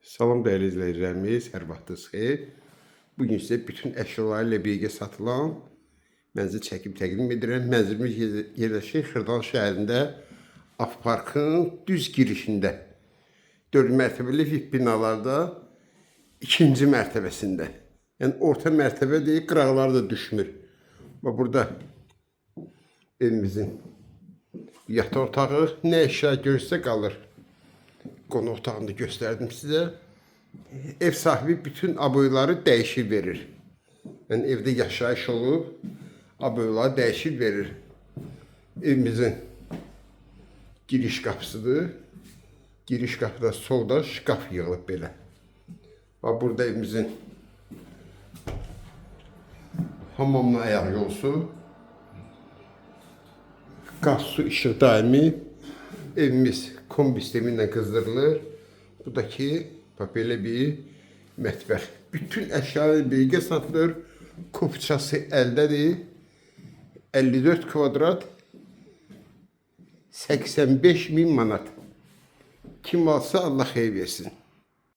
Salam dəyərli izləyicilərimiz, hər vaxtınız xeyir. Bugün sizə bütün əşyaları ilə birgə satılan mənzil çəkib təqdim edirəm. Mənzilimiz yerləşir Xırdal şəhərində Avparkın düz girişində. 4 mərtəbəli VIP binalarda ikinci mərtəbəsində. Yəni orta mərtəbə deyil, qıraqları da düşmür. Və burada evimizin yataq otağı, nə əşya görsə qalır. Qonaq otağını da göstərdim sizə. Ev sahibi bütün aboyları dəyişir verir. Yəni evdə yaşayış olub, aboyları dəyişir verir. Evimizin giriş qapısıdır. Giriş qapıda solda şkaf yığılıb belə. Və burada evimizin hamamla ayaq yolusu, qaz, su, işıq daimi. Evimiz kombi sistemi ilə qızdırılır. Buradakı belə bir mətbəx. Bütün əşyalar birgə satılır. Kupçası əldədir. 54 kvadrat 85.000 manat. Kim alsa Allah xeyir versin.